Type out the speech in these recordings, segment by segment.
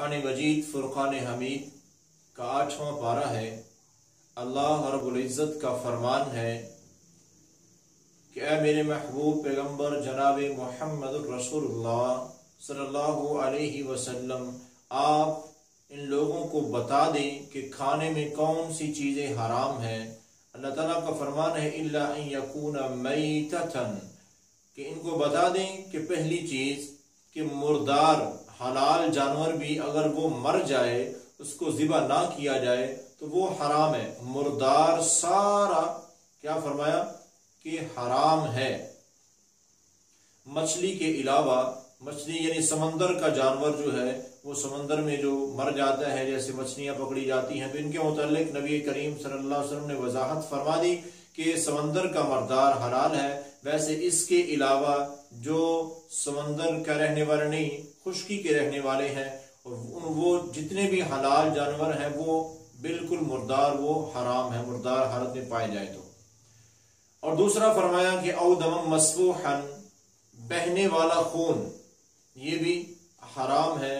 قرآن مجید فرقان حمید کا 8واں پارہ ہے۔ اللہ رب العزت کا فرمان ہے کہ اے میرے محبوب پیغمبر جناب محمد الرسول اللہ صلی اللہ علیہ وسلم، آپ ان لوگوں کو بتا دیں کہ کھانے میں کون سی چیزیں حرام ہیں۔ اللہ تعالیٰ کا فرمان ہے الا ان یکون میتۃ، کہ ان کو بتا دیں کہ پہلی چیز کہ مردار حلال جانور بھی اگر وہ مر جائے، اس کو ذبح نہ کیا جائے تو وہ حرام ہے۔ مردار سارا کیا فرمایا کہ حرام ہے۔ مچھلی کے علاوہ، مچھلی یعنی سمندر کا جانور جو ہے وہ سمندر میں جو مر جاتا ہے، جیسے مچھلیاں پکڑی جاتی ہیں، تو ان کے متعلق نبی کریم صلی اللہ علیہ وسلم نے وضاحت فرما دی کہ سمندر کا مردار حلال ہے۔ ویسے اس کے علاوہ جو سمندر کا رہنے والے نہیں، خشکی کے رہنے والے ہیں، وہ جتنے بھی حلال جانور ہیں وہ بالکل مردار، وہ حرام ہے، مردار حالت میں پائے جائے تو۔ اور دوسرا فرمایا کہ او دم مسفوحا، بہنے والا خون، یہ بھی حرام ہے۔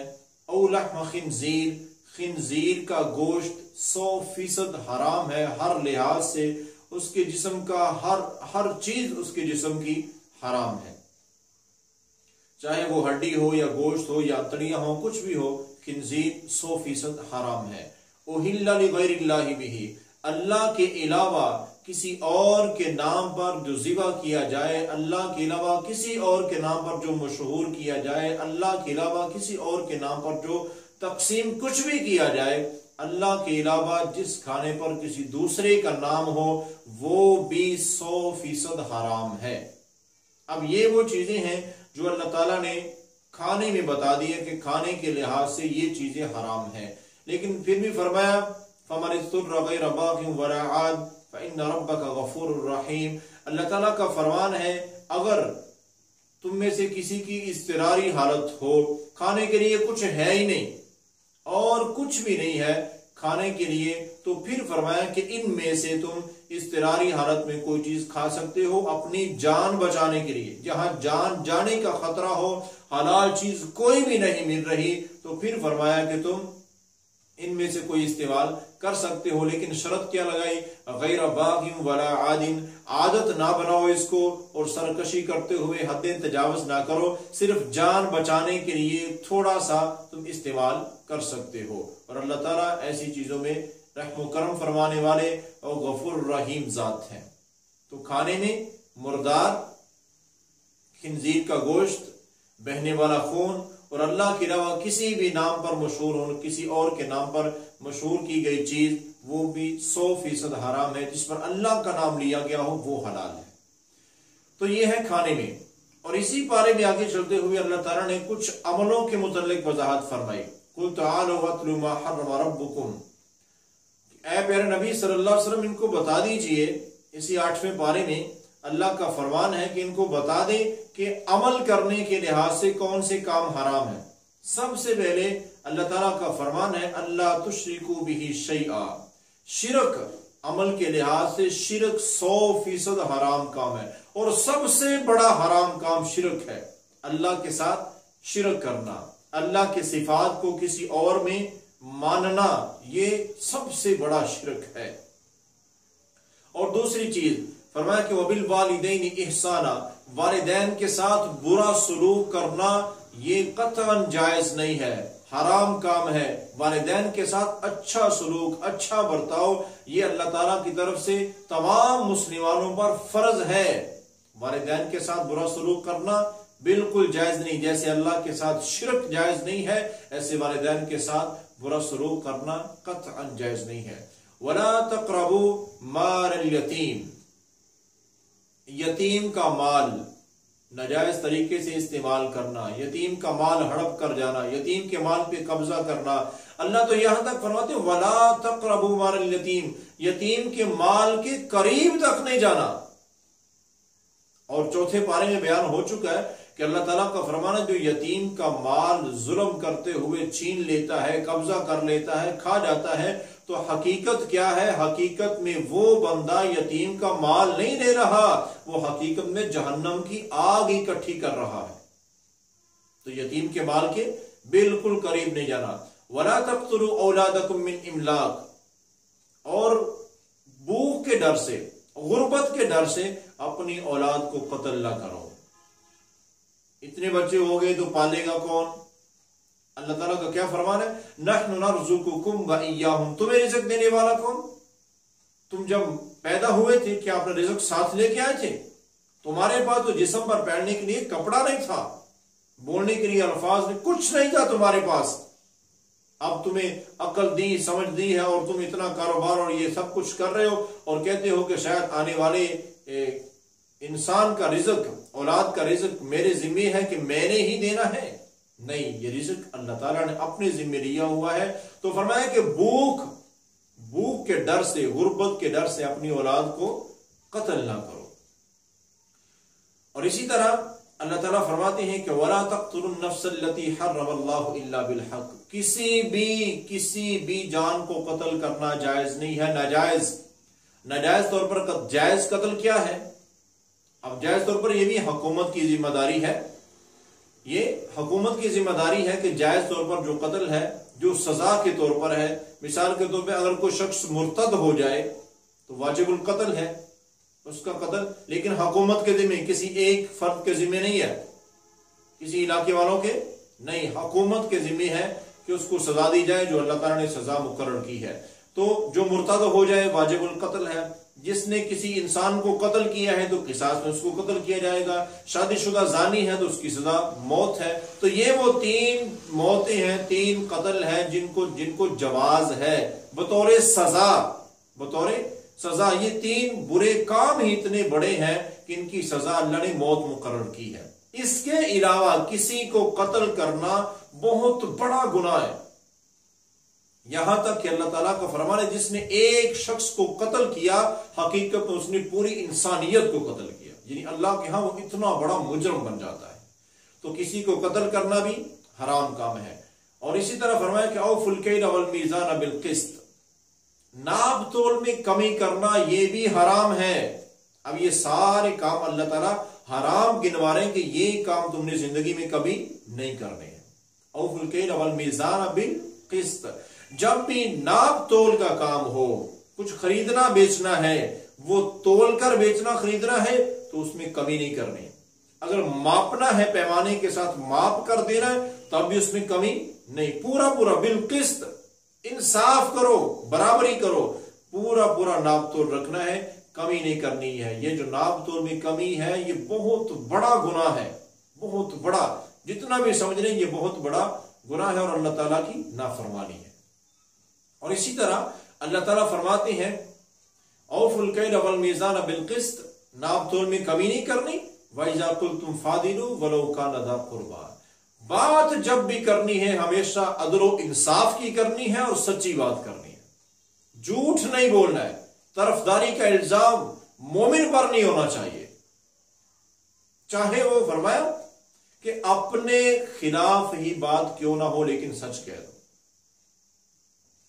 او لحم خنزیر، خنزیر کا گوشت 100% حرام ہے، ہر لحاظ سے اس کے جسم کا ہر چیز اس کے جسم کی حرام ہے، چاہے وہ ہڈی ہو یا گوشت ہو یا تڑیاں ہو، کچھ بھی ہو، خنزیر 100% حرام ہے۔ اہل لغیر اللہ بہ، اللہ کے علاوہ کسی اور کے نام پر جو ذبح کیا جائے، اللہ کے علاوہ کسی اور کے نام پر جو مشہور کیا جائے، اللہ کے علاوہ کسی اور کے نام پر جو تقسیم کچھ بھی کیا جائے، اللہ کے علاوہ جس کھانے پر کسی دوسرے کا نام ہو، وہ بھی 100% حرام ہے۔ اب یہ وہ چیزیں ہیں جو اللہ تعالیٰ نے کھانے میں بتا دی ہے کہ کھانے کے لحاظ سے یہ چیزیں حرام ہیں، لیکن پھر بھی فرمایا فَمَنِ اضْطُرَّ غَيْرَ بَاغٍ وَلَا عَادٍ فَإِنَّ رَبَّكَ غَفُورٌ رَحِيمٌ۔ اللہ تعالیٰ کا فرمان ہے اگر تم میں سے کسی کی اضطراری حالت ہو، کھانے کے لیے کچھ ہے ہی نہیں اور کچھ بھی نہیں ہے کھانے کے لیے، تو پھر فرمایا کہ ان میں سے تم اضطراری حالت میں کوئی چیز کھا سکتے ہو اپنی جان بچانے کے لیے۔ جہاں جان جانے کا خطرہ ہو، حلال چیز کوئی بھی نہیں مل رہی، تو پھر فرمایا کہ تم ان میں سے کوئی استعمال کر سکتے ہو، لیکن شرط کیا لگائی؟ غیر باغ ولا عاد، عادت نہ بناؤ اس کو اور سرکشی کرتے ہوئے حد تجاوز نہ کرو، صرف جان بچانے کے لیے تھوڑا سا تم استعمال کر سکتے ہو۔ اور اللہ تعالیٰ ایسی چیزوں میں رحم و کرم فرمانے والے اور غفور رحیم ذات ہیں۔ تو کھانے میں مردار، خنزیر کا گوشت، بہنے والا خون اور اللہ کے علاوہ کسی بھی نام پر مشہور ہو، کسی اور کے نام پر مشہور کی گئی چیز، وہ بھی 100% حرام ہے۔ جس پر اللہ کا نام لیا گیا ہو وہ حلال ہے۔ تو یہ ہے کھانے میں۔ اور اسی پارے میں آگے چلتے ہوئے اللہ تعالیٰ نے کچھ عملوں کے متعلق وضاحت فرمائی۔ قُلْ تَعَالَوْا وَاتْلُوا مَا حَرَّمَ رَبُّكُمْ، اے پیارے نبی صلی اللہ علیہ وسلم ان کو بتا دیجئے، اسی 8ویں پارے میں اللہ کا فرمان ہے کہ ان کو بتا دیں کہ عمل کرنے کے لحاظ سے کون سے کام حرام ہیں۔ سب سے پہلے اللہ تعالیٰ کا فرمان ہے اللہ تشرکوا بہ شیئا، شرک، عمل کے لحاظ سے شرک 100% حرام کام ہے، اور سب سے بڑا حرام کام شرک ہے۔ اللہ کے ساتھ شرک کرنا، اللہ کے صفات کو کسی اور میں ماننا، یہ سب سے بڑا شرک ہے۔ اور دوسری چیز فرمایا کہ وَبِالْوَالِدَيْنِ اِحْسَانًا، والدین کے ساتھ برا سلوک کرنا یہ قطعاً جائز نہیں ہے، حرام کام ہے۔ والدین کے ساتھ اچھا سلوک، اچھا برتاؤ، یہ اللہ تعالیٰ کی طرف سے تمام مسلمانوں پر فرض ہے۔ والدین کے ساتھ برا سلوک کرنا بالکل جائز نہیں، جیسے اللہ کے ساتھ شرک جائز نہیں ہے، ایسے والدین کے ساتھ برا سلوک کرنا قطعاً جائز نہیں ہے۔ وَلَا تَقْرَبُوا مَالَ الْيَتِيمِ، یتیم کا مال ناجائز طریقے سے استعمال کرنا، یتیم کا مال ہڑپ کر جانا، یتیم کے مال پہ قبضہ کرنا، اللہ تو یہاں تک فرماتے ہیں وَلَا تَقْرَبُوا مَالَ الْيَتِيمِ، یتیم کے مال کے قریب تک نہیں جانا۔ اور چوتھے پارے میں بیان ہو چکا ہے کہ اللہ تعالیٰ کا فرمان ہے جو یتیم کا مال ظلم کرتے ہوئے چھین لیتا ہے، قبضہ کر لیتا ہے، کھا جاتا ہے، تو حقیقت کیا ہے؟ حقیقت میں وہ بندہ یتیم کا مال نہیں لے رہا، وہ حقیقت میں جہنم کی آگ اکٹھی کر رہا ہے۔ تو یتیم کے مال کے بالکل قریب نہیں جانا۔ वला तक़्तुलू औलादकुम मिन इमलाक, और भूख के डर से, गुर्बत के डर से अपनी औलाद को कत्ल ना करो। इतने बच्चे हो गए तो पालेगा कौन? अल्लाह ताला का क्या फरमान है? नहनु नरज़ुकुकुम व इय्याहुम, तुम्हें रिज़्क़ देने वाला कौन? तुम जब पैदा हुए थे क्या अपना रिज़्क़ साथ लेके आए थे? तुम्हारे पास तो जिस्म पर पहनने के लिए कपड़ा नहीं था, बोलने के लिए अल्फाज में कुछ नहीं था तुम्हारे पास। अब तुम्हें अकल दी, समझ दी है और तुम इतना कारोबार और ये सब कुछ कर रहे हो और कहते हो कि शायद आने वाले इंसान का रिज़्क़, औलाद का रिज़्क़ मेरे जिम्मे है कि मैंने ही देना है। नहीं, ये रिज़्क़ अल्लाह ताला ने अपने जिम्मे लिया हुआ है। तो फरमाया कि भूख के डर से, गुर्बत के डर से अपनी औलाद को कत्ल ना करो। और इसी तरह अल्लाह ताला फरमाते हैं कि वला तक़्तुलुन नफ्सल्लती हर्रमल्लाहु इल्ला बिलहक़, किसी भी जान को कत्ल करना जायज नहीं है, नाजायज तौर पर। जायज कत्ल क्या है? अब जायज तौर पर यह भी हुकूमत की जिम्मेदारी है, ये हुकूमत की जिम्मेदारी है कि जायज तौर पर जो कत्ल है, जो सजा के तौर पर है, मिसाल के तौर पर अगर कोई शख्स मुर्तद हो जाए तो वाजिबुल कत्ल है उसका कत्ल, लेकिन हुकूमत के जिम्मे, किसी एक फर्द के जिम्मे नहीं है, किसी इलाके वालों के नहीं, हुकूमत के जिम्मे है कि उसको सजा दी जाए जो अल्लाह ताला ने सजा मुकर्रर की है। तो जो मुर्तद हो जाए वाजिबुल कत्ल है। जिसने किसी इंसान को कत्ल किया है तो किसास में उसको कत्ल किया जाएगा। शादीशुदा जानी है तो उसकी सजा मौत है। तो ये वो 3 मौतें हैं, 3 कत्ल है जिनको जवाज है बतौर सजा। ये 3 बुरे काम ही इतने बड़े हैं कि इनकी सजा अल्लाह ने मौत मुकर्रर की है। इसके अलावा किसी को कत्ल करना बहुत बड़ा गुनाह है। यहां तक कि अल्लाह ताला का फरमान है जिसने एक शख्स को कत्ल किया, हकीकत में उसने पूरी इंसानियत को कत्ल किया, यानी अल्लाह के यहां वो इतना बड़ा मुजरम बन जाता है। तो किसी को कत्ल करना भी हराम काम है। और इसी तरह फरमाया कि औफुल कैल वल मीज़ान बिल क़िस्त, नाप तोल में कमी करना ये भी हराम है। अब ये सारे काम अल्लाह ताला हराम गिनवा रहे हैं कि ये काम तुमने जिंदगी में कभी नहीं करने हैं। औफुल कैल वल मीज़ान बिल क़िस्त, जब भी नाप तोल का काम हो, कुछ खरीदना बेचना है, वो तोल कर बेचना खरीदना है तो उसमें कमी नहीं करनी। अगर मापना है पैमाने के साथ माप कर देना है तब भी उसमें कमी नहीं, पूरा बिल क़िस्त, इंसाफ करो, बराबरी करो, पूरा नाप तोल रखना है, कमी नहीं करनी है। ये जो नाप तोल में कमी है ये बहुत बड़ा गुनाह है, बहुत बड़ा, जितना भी समझ लें ये बहुत बड़ा गुनाह है और अल्लाह ताला की नाफरमानी है। और इसी तरह अल्लाह ताला फरमाते हैं औफुल कैल वल मीज़ान बिल क़िस्त, नाप तोल में कमी नहीं करनी। वइज़ा क़ुल्तुम फ़ादिलू वलौ कान ज़ा क़ुर्बा, बात जब भी करनी है हमेशा अदल व इंसाफ की करनी है और सच्ची बात करनी है, झूठ नहीं बोलना है। तरफदारी का इल्जाम मोमिन पर नहीं होना चाहिए, चाहे वो फरमाया कि अपने खिलाफ ही बात क्यों ना हो लेकिन सच कह दो।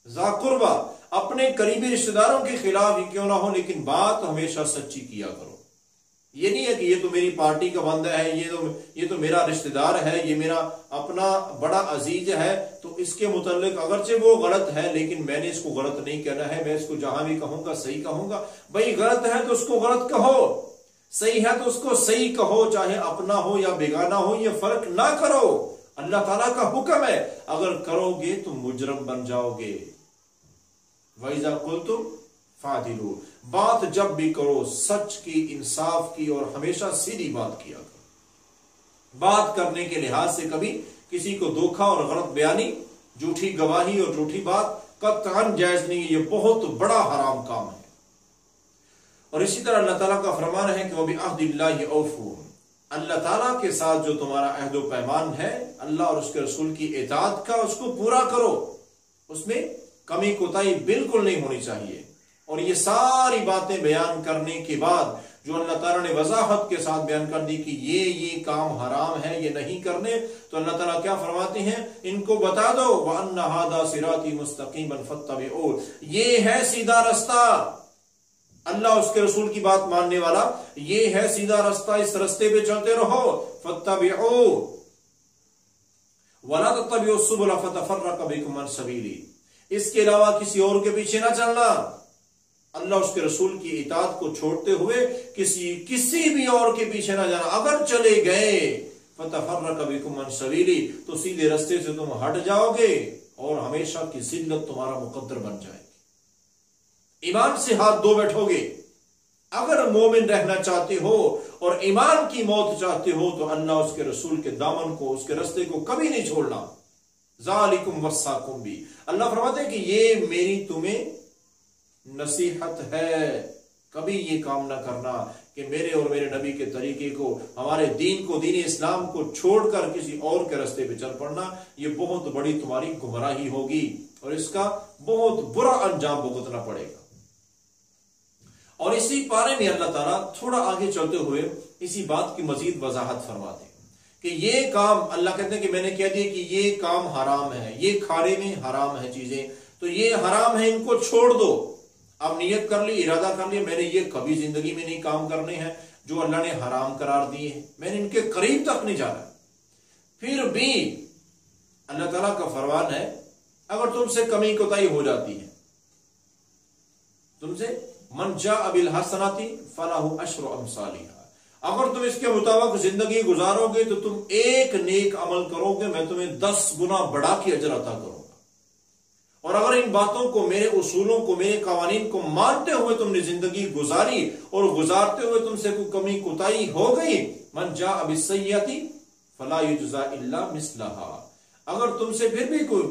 ज़ाकुर्बा, अपने करीबी रिश्तेदारों के खिलाफ ही क्यों ना हो लेकिन बात हमेशा सच्ची किया करो। ये नहीं है कि ये तो मेरी पार्टी का बंदा है, ये तो मेरा रिश्तेदार है, ये मेरा अपना बड़ा अजीज है, तो इसके मुतल्लिक अगरचे वो गलत है लेकिन मैंने इसको गलत नहीं कहना है, मैं इसको जहां भी कहूंगा सही कहूंगा। भाई गलत है तो उसको गलत कहो, सही है तो उसको सही कहो, चाहे अपना हो या बेगाना हो, ये फर्क ना करो। अल्लाह ताला का हुक्म है, अगर करोगे तो मुजरम बन जाओगे। वइज़ा क़ुल्तुम फ़ादिलू, बात जब भी करो सच की, इंसाफ की और हमेशा सीधी बात किया करो। बात करने के लिहाज से कभी किसी को धोखा और गलत बयानी, झूठी गवाही और झूठी बात कतई जायज नहीं है, ये बहुत बड़ा हराम काम है। और इसी तरह अल्लाह ताला का फरमान है कि वबि अहदिल्लाहि औफू, अल्लाह ताला के साथ जो तुम्हारा अहद व पैमान है अल्लाह और उसके रसूल की इताअत का, उसको पूरा करो, उसमें कमी कोताही बिल्कुल नहीं होनी चाहिए। और ये सारी बातें बयान करने के बाद जो अल्लाह ताला ने वजाहत के साथ बयान कर दी कि ये काम हराम है, ये नहीं करने, तो अल्लाह ताला क्या फरमाते हैं, इनको बता दो व अन्ना हादा सिराती मुस्तकीमन फत्तबिऊ, ये है सीधा रास्ता, अल्लाह उसके रसूल की बात मानने वाला, ये है सीधा रास्ता, इस रास्ते पे चलते रहो। फत्तबिऊ, वला तत्तबिउ सुबुल फतफर्रक़ बिकुम अन सबीली, इसके अलावा किसी और के पीछे ना चलना। अल्लाह उसके रसूल की इताअत को छोड़ते हुए किसी भी और के पीछे ना जाना। अगर चले गए फतफर्रक़ बिकुम अन सबीली, तो सीधे रास्ते से तुम हट जाओगे और हमेशा की जिल्लत तुम्हारा मुकद्दर बन जाएगी। ईमान से हाथ धो बैठोगे। अगर मोमिन रहना चाहते हो और ईमान की मौत चाहते हो तो अल्लाह उसके रसूल के दामन को, उसके रास्ते को कभी नहीं छोड़ना। ज़ालिकुम वस्साकुम भी, अल्लाह फरमाते हैं कि ये मेरी तुम्हें नसीहत है। कभी ये काम ना करना कि मेरे और मेरे नबी के तरीके को, हमारे दीन को, दीन इस्लाम को छोड़कर किसी और के रास्ते पे चल पड़ना, ये बहुत बड़ी तुम्हारी गुमराही होगी और इसका बहुत बुरा अंजाम भुगतना पड़ेगा। और इसी पारे में अल्लाह ताला थोड़ा आगे चलते हुए इसी बात की मजीद वजाहत फरमाते हैं कि ये काम, अल्लाह कहते हैं कि मैंने कह दिया कि ये काम हराम है, ये खाने में हराम है चीजें, तो ये हराम है, इनको छोड़ दो। अब नियत कर ली, इरादा कर लिया, मैंने ये कभी जिंदगी में नहीं काम करने हैं जो अल्लाह ने हराम करार दिए हैं, मैंने इनके करीब तक नहीं जाना। फिर भी अल्लाह ताला का फरमान है, अगर तुमसे कमी कोताही हो जाती है, तुमसे मन जाअ बिल हसनाति फलहु अश्रु अमसालिहा, अगर तुम इसके मुताबिक जिंदगी गुजारोगे तो तुम एक नेक अमल करोगे, मैं तुम्हें 10 गुना बढ़ा के अजर अता करूंगा। और अगर इन बातों को, मेरे उसूलों को, मेरे कवानीन को मानते हुए तुमने जिंदगी गुजारी और गुजारते हुए तुमसे कोई कमी कोताही हो गई, मन जाअ बिस्सय्यति फला युज्जा इल्ला मिस्लहा, अगर तुमसे फिर भी कोई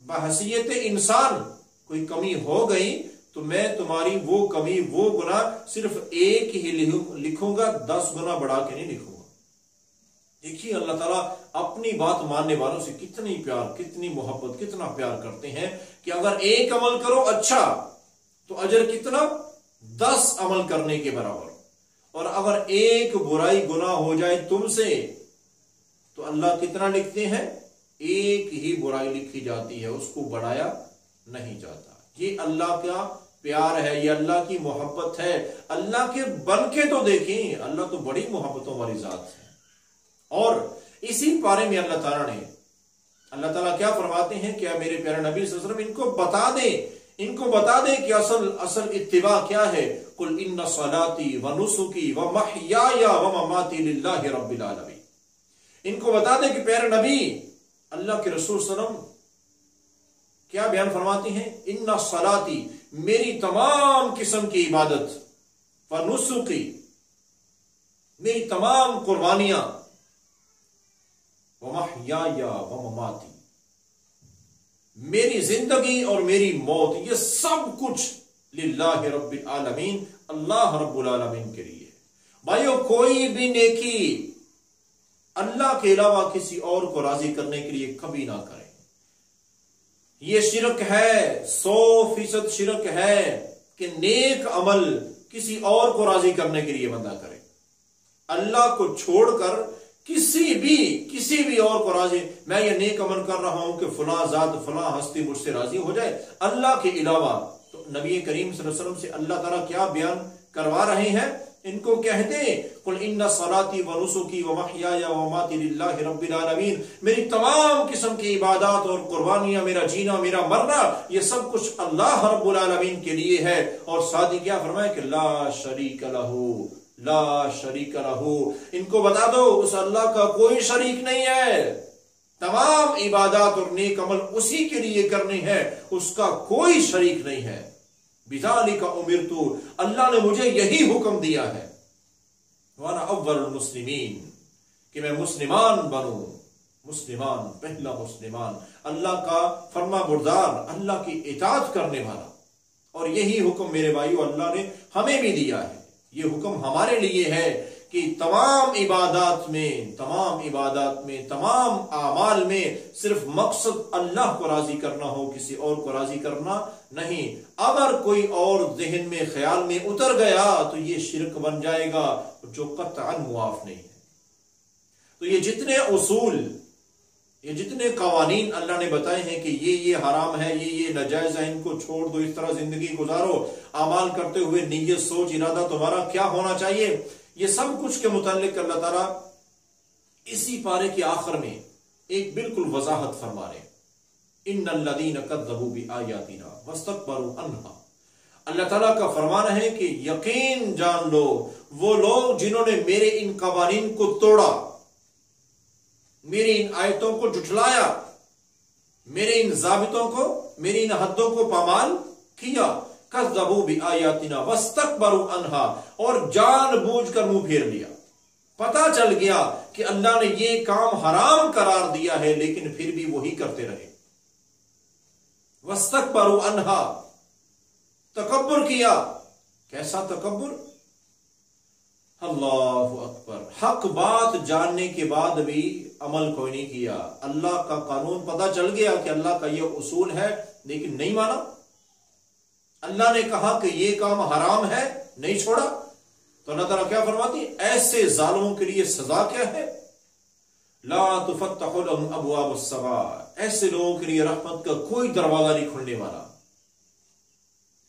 बहसियत इंसान कोई कमी हो गई तो मैं तुम्हारी वो कमी, वो गुना सिर्फ एक ही लिखूंगा, 10 गुना बढ़ा के नहीं लिखूंगा। देखिए अल्लाह ताला अपनी बात मानने वालों से कितनी प्यार, कितनी मोहब्बत, कितना प्यार करते हैं कि अगर एक अमल करो अच्छा तो अजर कितना, 10 अमल करने के बराबर। और अगर एक बुराई गुनाह हो जाए तुमसे तो अल्लाह कितना लिखते हैं, एक ही बुराई लिखी जाती है, उसको बढ़ाया नहीं जाता। ये अल्लाह का प्यार है, ये अल्लाह की मोहब्बत है। अल्लाह के बन के तो देखें, अल्लाह तो बड़ी मोहब्बतों वाली जात है। और इसी बारे में अल्लाह ताला क्या फरमाते हैं, क्या मेरे प्यारे नबी सल्लल्लाहु अलैहि वसल्लम इनको बता दे कि असल इत्तिबा क्या है। कुल इन्ना सलाती व नुसुकी व महयाया व ममाती लिल्लाहि रब्बिल आलमीन, इनको बता दे कि प्यारे नबी अल्लाह के रसूल सल्लल्लाहु अलैहि वसल्लम क्या बयान फरमाते हैं, इन्ना सलाती, मेरी तमाम किस्म की इबादत, व नुसुकी, मेरी तमाम कुर्बानियां, व महयाया व ममाती, मेरी जिंदगी और मेरी मौत, ये सब कुछ लिल्लाहि रब्बिल आलमीन, अल्लाह रब्बुल आलमीन के लिए। भाइयों, कोई भी नेकी अल्लाह के अलावा किसी और को राजी करने के लिए कभी ना करें। ये शिरक है, 100% शिरक है कि नेक अमल किसी और को राजी करने के लिए बंदा करे। अल्लाह को छोड़कर किसी भी और को राजी, मैं ये नेक अमल कर रहा हूं कि फला जात, फला हस्ती मुझसे राजी हो जाए अल्लाह के अलावा। तो नबी करीम सल्लल्लाहु अलैहि वसल्लम से अल्लाह ताला क्या बयान करवा रहे हैं, इनको कहते कुल इन्ना सलाती व नुसुकी व महयाया व ममाती लिल्लाहि रब्बिल आलमीन, मेरी तमाम किस्म की इबादत और कुर्बानियां, मेरा जीना, मेरा मरना, ये सब कुछ अल्लाह रब्बुल आलमीन के लिए है। और साथ ही क्या फरमाया कि ला शरीक लहू, ला शरीक लहू, इनको बता दो उस अल्लाह का कोई शरीक नहीं है, तमाम इबादत और नेक अमल उसी के लिए करने हैं, उसका कोई शरीक नहीं है। बिज़ालिका उमिरतु, अल्लाह ने मुझे यही हुक्म दिया है, वाना अव्वलुल मुस्लिमीन, कि मैं मुस्लिमान बनूं, मुस्लिमान, पहला मुस्लिमान, अल्लाह का फरमा बरदार, अल्लाह की इताअत करने वाला। और यही हुक्म मेरे भाइयों अल्लाह ने हमें भी दिया है। ये हुक्म हमारे लिए है कि तमाम इबादत में, तमाम आमाल में सिर्फ मकसद अल्लाह को राजी करना हो, किसी और को राजी करना नहीं। अगर कोई और ज़हन में, ख्याल में उतर गया तो ये शिरक बन जाएगा, जो कतअन मुआफ नहीं है। तो ये जितने उसूल, ये जितने कवानीन अल्लाह ने बताए हैं कि ये हराम है, ये नाजायज है, इनको छोड़ दो, इस तरह जिंदगी गुजारो, अमाल करते हुए नीयत, सोच, इरादा तुम्हारा क्या होना चाहिए, ये सब कुछ के मुतालिक अल्लाह ताला इसी पारे के आखिर में ایک بالکل وضاحت فرما رہے ہیں، ان الذین کذبوا بآیاتنا واستکبروا عنہا۔ اللہ تعالیٰ کا فرمان ہے کہ یقین جان لو وہ لوگ جنہوں نے میرے ان قوانین کو توڑا، میری ان آیتوں کو جھٹلایا، میرے ان ضابطوں کو، میری ان حدوں کو پامال کیا، کذبوا بآیاتنا واستکبروا عنہا، اور جان بوجھ کر منہ پھیر لیا۔ پتا چل گیا کہ اللہ نے یہ کام حرام قرار دیا ہے لیکن پھر بھی وہی کرتے رہے۔ واستکبروا عنہا، تکبر کیا۔ کیسا تکبر؟ اللہ اکبر، حق بات جاننے کے بعد بھی عمل کوئی نہیں کیا۔ اللہ کا قانون پتا چل گیا کہ اللہ کا یہ اصول ہے لیکن نہیں مانا۔ اللہ نے کہا کہ یہ کام حرام ہے، نہیں چھوڑا۔ تو اللہ تعالیٰ کیا فرماتی ہے؟ ایسے ظالموں کے لیے سزا کیا ہے؟ لا تفتح لهم ابواب السماء، ایسے لوگوں کے لیے رحمت کا کوئی دروازہ نہیں کھلنے والا۔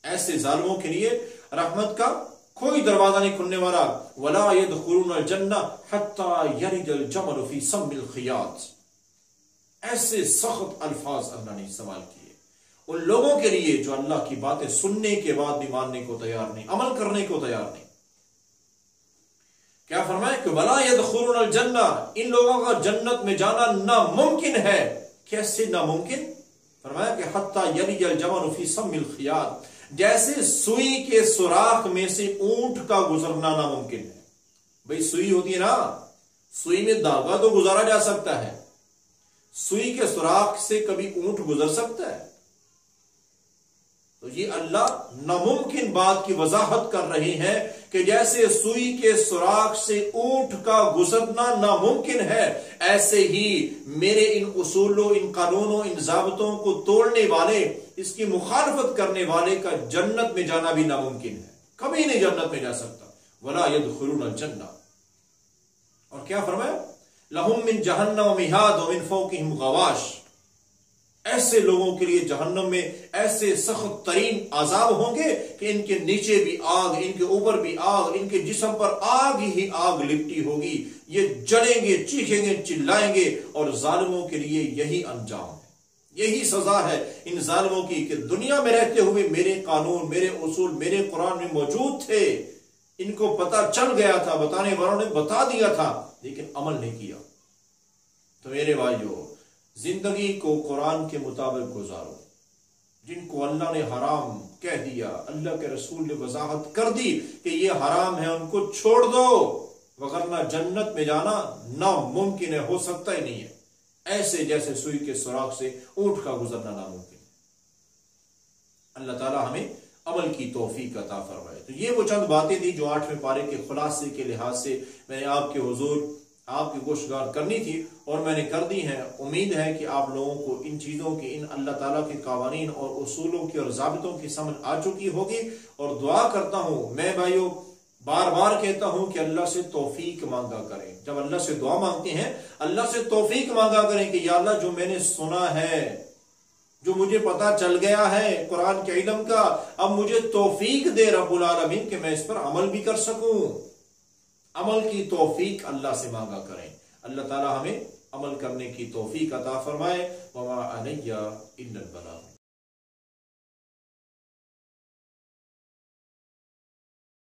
ایسے ظالموں کے لیے رحمت کا کوئی دروازہ نہیں کھلنے والا۔ ولا يدخلون الجنہ حتى يلج الجمل في سم الخیاط، ایسے سخت الفاظ اللہ نے استعمال کیے ان لوگوں کے لیے جو اللہ کی باتیں سننے کے بعد بھی ماننے کو تیار نہیں، عمل کرنے کو تیار نہیں۔ کیا فرمائے کہ ولا يدخلون الجنہ، ان لوگوں کا جنت میں جانا ناممکن ہے۔ کیسے ناممکن؟ فرمایا کہ حتی یلج الجمل فی سم الخیاط، جیسے سوئی کے سوراخ میں سے اونٹ کا گزرنا ناممکن ہے۔ بھئی سوئی ہوتی ہے نا، سوئی میں دھاگا تو گزارا جا سکتا ہے، سوئی کے سوراخ سے کبھی اونٹ گزر سکتا ہے؟ تو یہ اللہ ناممکن بات کی وضاحت کر رہے ہیں کہ جیسے سوئی کے سوراخ سے اونٹ کا گزرنا ناممکن ہے، ایسے ہی میرے ان اصولوں، ان قانونوں، ان ضابطوں کو توڑنے والے، اس کی مخالفت کرنے والے کا جنت میں جانا بھی ناممکن ہے، کبھی نہیں جنت میں جا سکتا۔ ولا يدخلون الجنہ، اور کیا فرمایا؟ لہم من جہنم مہاد ومن فوقہم غواش، ایسے لوگوں کے لیے جہنم میں ایسے سخت ترین عذاب ہوں گے کہ ان کے نیچے بھی آگ، ان کے اوپر بھی آگ، ان کے جسم پر آگ ہی آگ لپٹی ہوگی، یہ جلیں گے، چیخیں گے، چلائیں گے، اور ظالموں کے لیے یہی انجام ہے، یہی سزا ہے ان ظالموں کی کہ دنیا میں رہتے ہوئے میرے قانون، میرے اصول، میرے قرآن میں موجود تھے، ان کو پتا چل گیا تھا، بتانے والوں نے بتا دیا تھا، لیکن عمل نہیں کیا۔ تو میرے بھائیو، زندگی کو قرآن کے مطابق گزارو۔ جن کو اللہ نے حرام کہہ دیا، اللہ کے رسول نے وضاحت کر دی کہ یہ حرام ہے، ان کو چھوڑ دو، وگرنہ جنت میں جانا ناممکن ہے، ہو سکتا ہی نہیں ہے۔ ایسے جیسے سوئی کے سوراخ سے اونٹ کا گزرنا ناممکن ہے۔ اللہ تعالیٰ ہمیں عمل کی توفیق عطا فرمائے۔ تو یہ وہ چند باتیں تھی جو 8ویں پارے کے خلاصے کے لحاظ سے میں نے آپ کے حضور، آپ کی گوشگار کرنی تھی، اور میں نے کر دی ہے۔ امید ہے کہ آپ لوگوں کو ان چیزوں کی، ان اللہ تعالیٰ کے قوانین اور اصولوں کی اور ضابطوں کی سمجھ آ چکی ہوگی، اور دعا کرتا ہوں، میں بھائیو بار بار کہتا ہوں کہ اللہ سے توفیق مانگا کریں۔ جب اللہ سے دعا مانگتے ہیں، اللہ سے توفیق مانگا کریں کہ یا اللہ جو میں نے سنا ہے، جو مجھے پتا چل گیا ہے قرآن کے علم کا، اب مجھے توفیق دے رب العالمین کہ میں اس پر عمل بھی کر سکوں۔ عمل کی توفیق اللہ سے مانگا کریں۔ اللہ تعالی ہمیں عمل کرنے کی توفیق عطا فرمائے۔ وما علی الا البلاغ۔